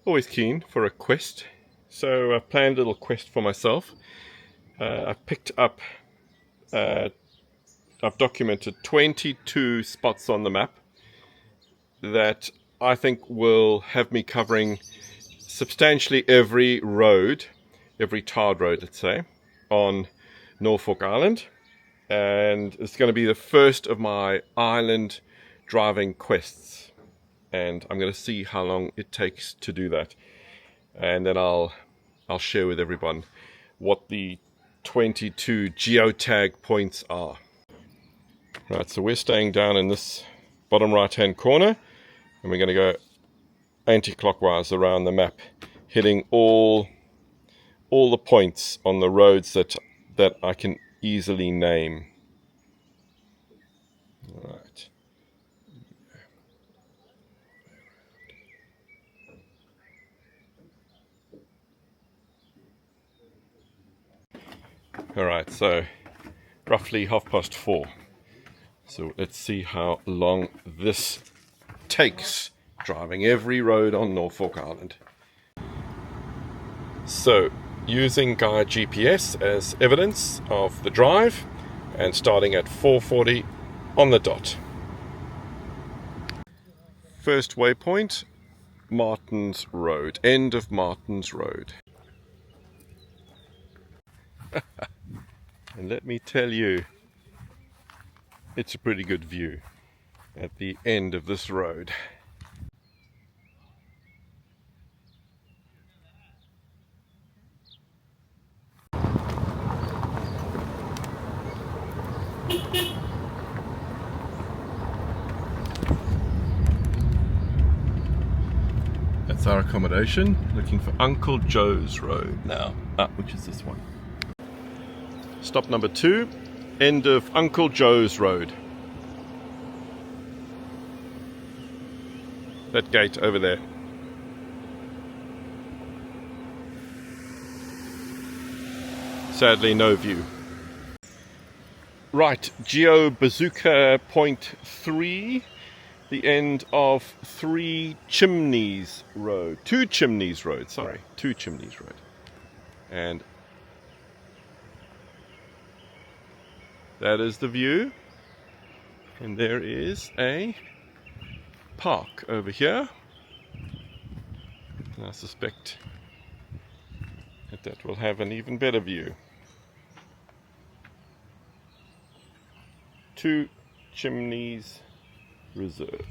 Always keen for a quest, so I've planned a little quest for myself. I've picked up, I've documented 22 spots on the map that I think will have me covering substantially every road, every tarred road, let's say, on Norfolk Island. And it's going to be the first of my island driving quests. And I'm going to see how long it takes to do that. And then I'll share with everyone what the 22 geotag points are. Right, so we're staying down in this bottom right hand corner, and we're going to go anti-clockwise around the map, hitting all the points on the roads that I can easily name. Right. Alright, so roughly 4:30. So let's see how long this takes, driving every road on Norfolk Island. So, using Guide GPS as evidence of the drive, and starting at 4:40 on the dot. First waypoint, Martin's Road, end of Martin's Road. And let me tell you, it's a pretty good view at the end of this road. That's our accommodation, looking for Uncle Joe's Road now, which is this one. Stop number 2, end of Uncle Joe's Road. That gate over there. Sadly, no view. Right, Geo Bazooka Point 3, the end of 3 Chimneys Road. 2 Chimneys Road, sorry, 2 Chimneys Road. And that is the view. And there is a park over here. And I suspect that will have an even better view. 2 Chimneys Reserve.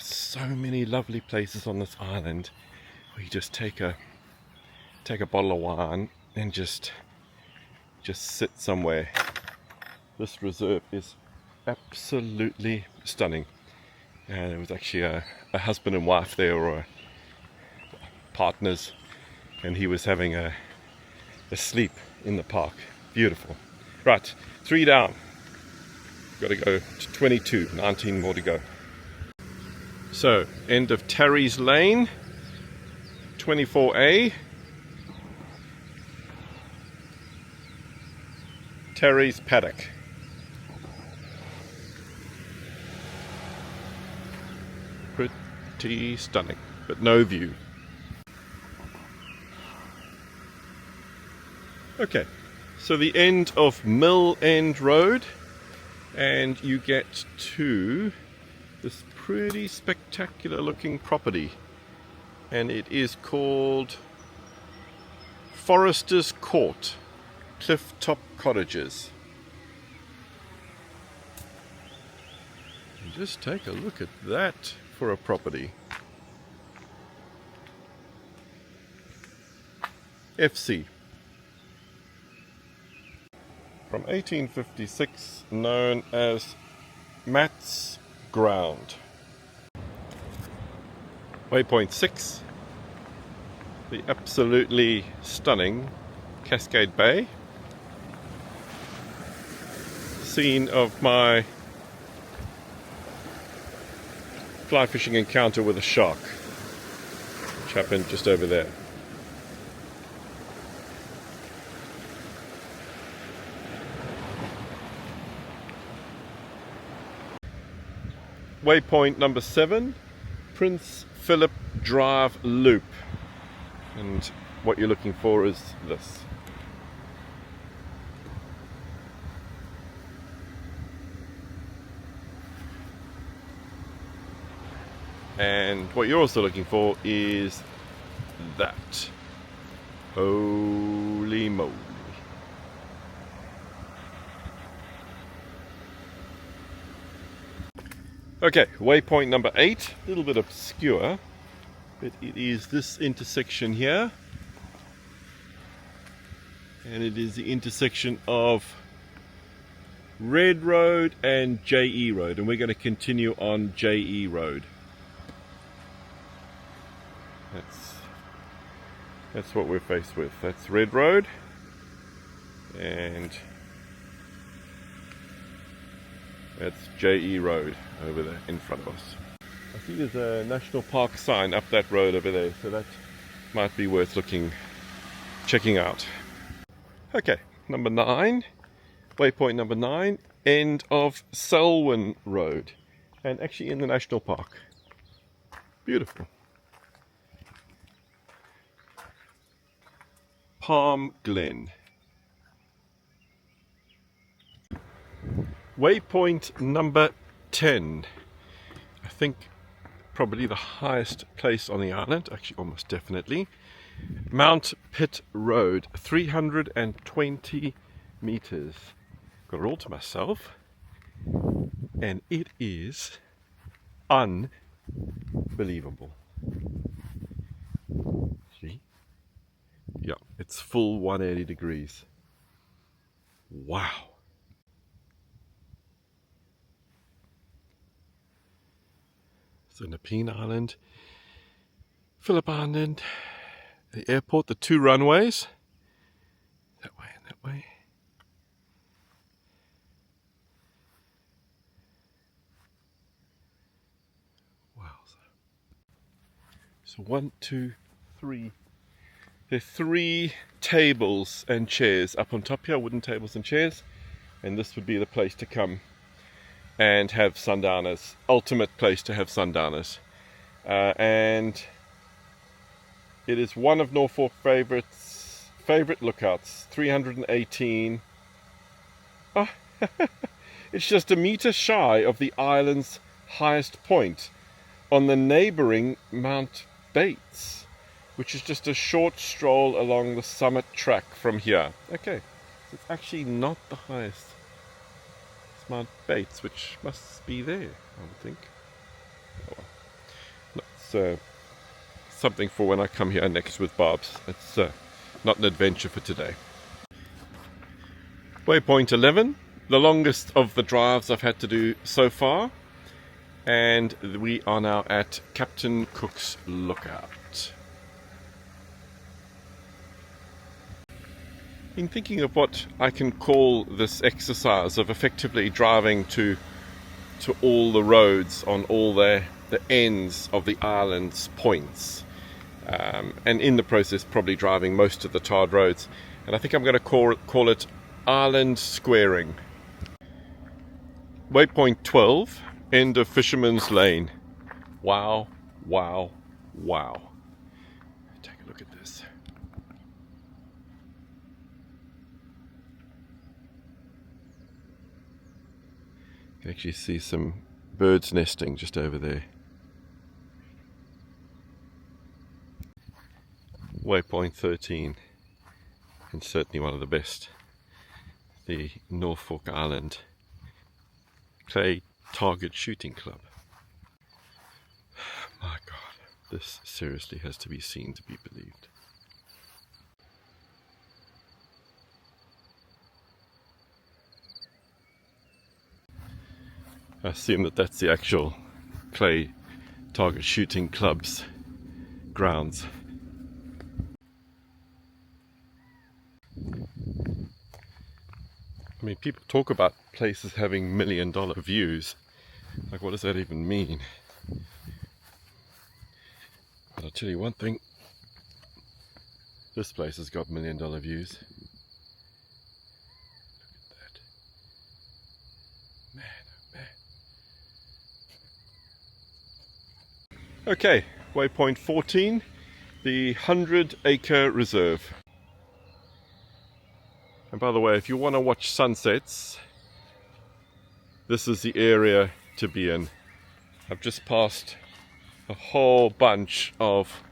So many lovely places on this island where you just take a bottle of wine and just sit somewhere. This reserve is absolutely stunning. And there was actually a husband and wife there, or partners, and he was having a sleep in the park. Beautiful. Right, 3 down. Got to go to 22, 19 more to go. So, end of Terry's Lane, 24A, Terry's Paddock. Pretty stunning, but no view. Okay, so the end of Mill End Road, and you get to this pretty spectacular looking property, and it is called Forester's Court, Clifftop Cottages. And just take a look at that for a property. FC. From 1856, known as Matt's Ground. Waypoint 6, the absolutely stunning Cascade Bay. Scene of my fly fishing encounter with a shark, which happened just over there. Waypoint number 7, Prince Philip Drive Loop. And what you're looking for is this. And what you're also looking for is that. Holy moly. Okay, waypoint number 8, a little bit obscure, but it is this intersection here. And it is the intersection of Red Road and JE Road, and we're going to continue on JE Road. That's what we're faced with. That's Red Road, and that's JE Road over there in front of us. I see there's a national park sign up that road over there, so that might be worth checking out. Okay, number 9, waypoint number 9, end of Selwyn Road, and actually in the national park. Beautiful. Palm Glen. Waypoint number 10. I think probably the highest place on the island, actually almost definitely. Mount Pitt Road, 320 meters. Got it all to myself, and it is unbelievable. See? Yeah, it's full 180 degrees. Wow. So Nepean Island, Phillip Island, the airport, the 2 runways, that way and that way. Wow. So 1, 2, 3. There are 3 tables and chairs up on top here, wooden tables and chairs, and this would be the place to come and have sundowners. Ultimate place to have sundowners. And it is one of Norfolk favorite lookouts. 318. Oh, it's just a meter shy of the island's highest point on the neighboring Mount Bates, which is just a short stroll along the summit track from here. Okay, so it's actually not the highest. It's Mount Bates, which must be there, I would think. Oh well. No, it's something for when I come here next with Barb's. It's not an adventure for today. Waypoint 11, the longest of the drives I've had to do so far. And we are now at Captain Cook's Lookout. In thinking of what I can call this exercise of effectively driving to all the roads on all the ends of the island's points, and in the process probably driving most of the tarred roads, and I think I'm going to call it island squaring. Waypoint 12, end of Fisherman's Lane. Wow, wow, wow. Take a look at this. You can actually see some birds nesting just over there. Waypoint 13, and certainly one of the best, the Norfolk Island Clay Target Shooting Club. My God, this seriously has to be seen to be believed. I assume that that's the actual Clay Target Shooting Club's grounds. I mean, people talk about places having $1 million views. Like, what does that even mean? But I'll tell you one thing. This place has got $1 million views. Look at that. Man, oh man. Okay, waypoint 14, the 100-acre reserve. And by the way, if you want to watch sunsets, this is the area to be in. I've just passed a whole bunch of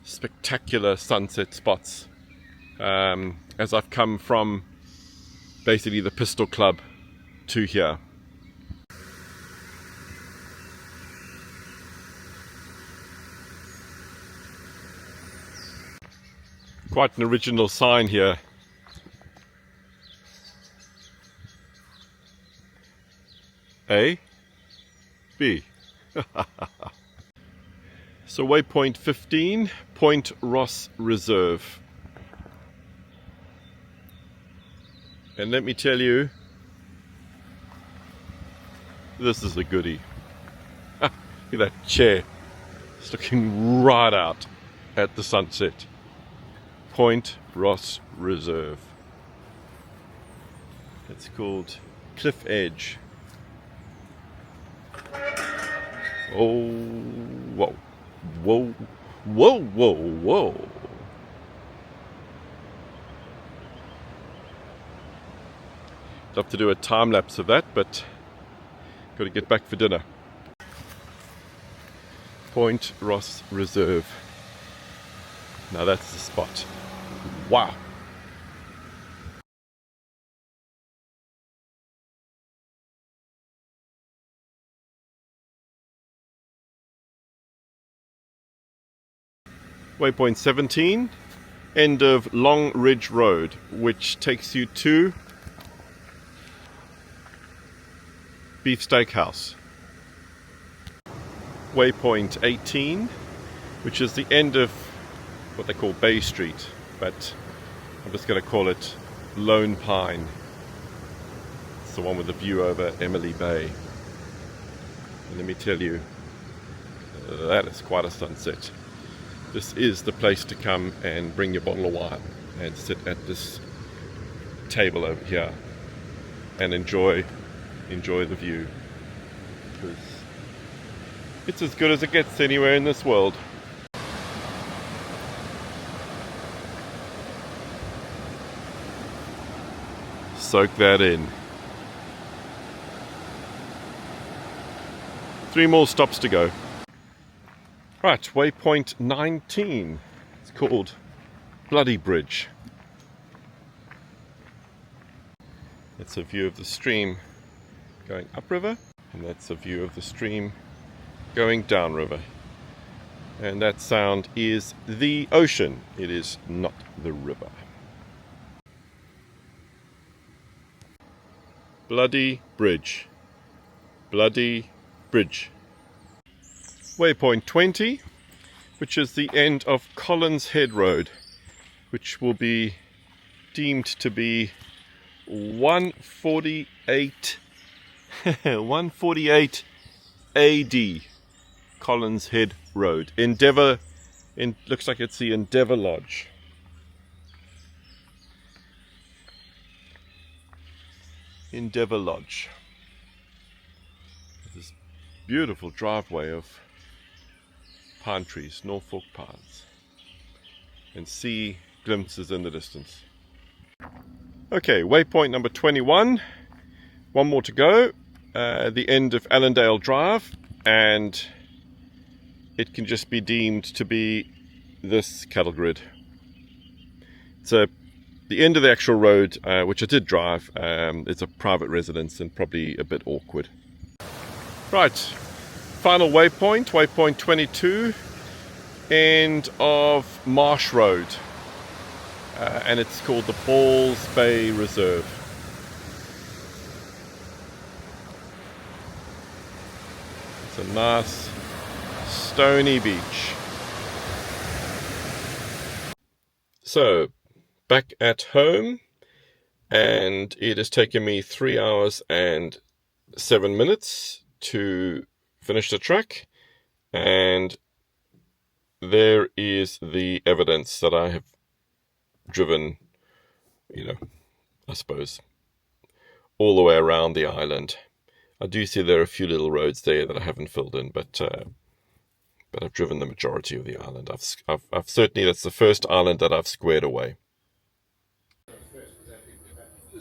spectacular sunset spots as I've come from basically the Pistol Club to here. Quite an original sign here. A, B. So waypoint 15, Point Ross Reserve. And let me tell you, this is a goodie. Look at that chair. It's looking right out at the sunset. Point Ross Reserve. It's called Cliff Edge. Oh, whoa, whoa, whoa, whoa, whoa. Love to do a time lapse of that, but got to get back for dinner. Point Ross Reserve. Now that's the spot. Wow. Waypoint 17, end of Long Ridge Road, which takes you to Beef Steakhouse. Waypoint 18, which is the end of what they call Bay Street, but I'm just going to call it Lone Pine. It's the one with the view over Emily Bay. And let me tell you, that is quite a sunset. This is the place to come and bring your bottle of wine and sit at this table over here and enjoy the view. Because it's as good as it gets anywhere in this world. Soak that in. 3 more stops to go. Right, waypoint 19. It's called Bloody Bridge. It's a view of the stream going upriver, and that's a view of the stream going downriver. And that sound is the ocean. It is not the river. Bloody Bridge. Bloody Bridge. Waypoint 20, which is the end of Collins Head Road, which will be deemed to be 148 148 AD Collins Head Road. Looks like it's the Endeavour Lodge. Endeavour Lodge. This beautiful driveway of pine trees, Norfolk pines, and see glimpses in the distance. Okay, waypoint number 21. One more to go. The end of Allendale Drive, and it can just be deemed to be this cattle grid. So the end of the actual road, which I did drive, it's a private residence and probably a bit awkward. Right, final waypoint, waypoint 22, end of Marsh Road, and it's called the Balls Bay Reserve. It's a nice stony beach. So, back at home, and it has taken me 3 hours and 7 minutes to finish the track, and there is the evidence that I have driven, I suppose, all the way around the island. I do see there are a few little roads there that I haven't filled in, but I've driven the majority of the island. I've certainly, that's the first island that I've squared away.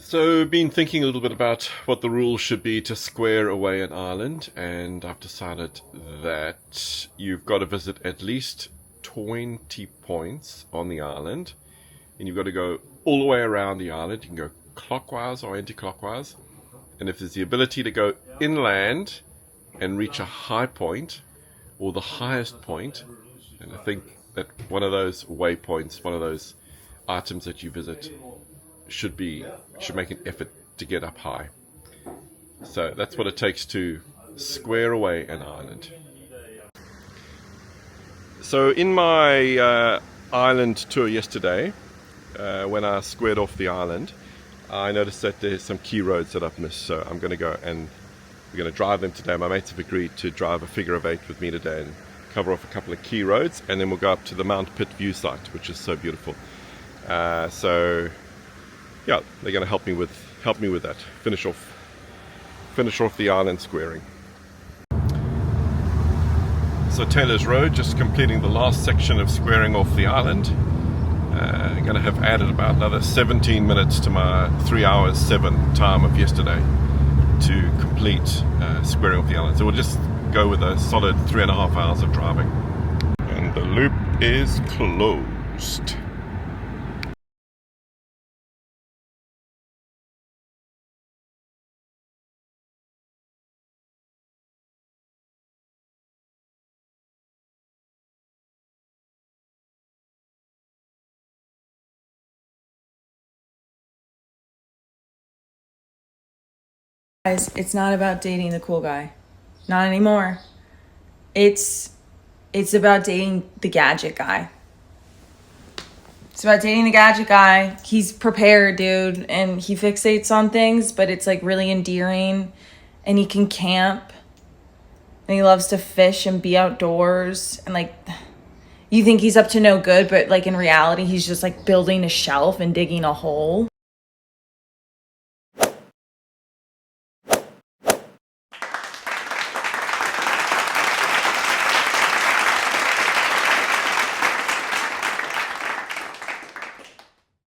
So, been thinking a little bit about what the rules should be to square away an island, and I've decided that you've got to visit at least 20 points on the island, and you've got to go all the way around the island. You can go clockwise or anti-clockwise, and if there's the ability to go inland and reach a high point or the highest point, and I think that one of those waypoints, one of those items that you visit, should make an effort to get up high. So that's what it takes to square away an island. So in my island tour yesterday, when I squared off the island, I noticed that there's some key roads that I've missed, so I'm going to go and we're going to drive them today. My mates have agreed to drive a figure of 8 with me today and cover off a couple of key roads, and then we'll go up to the Mount Pitt view site, which is so beautiful. So yeah, they're going to help me with that. Finish off the island squaring. So Taylor's Road, just completing the last section of squaring off the island. I'm going to have added about another 17 minutes to my 3 hours 7 time of yesterday to complete squaring off the island. So we'll just go with a solid 3.5 hours of driving. And the loop is closed. Guys, it's not about dating the cool guy. Not anymore. It's about dating the gadget guy. It's about dating the gadget guy. He's prepared, dude, and he fixates on things, but it's like really endearing, and he can camp, and he loves to fish and be outdoors, and like you think he's up to no good, but like in reality he's just like building a shelf and digging a hole.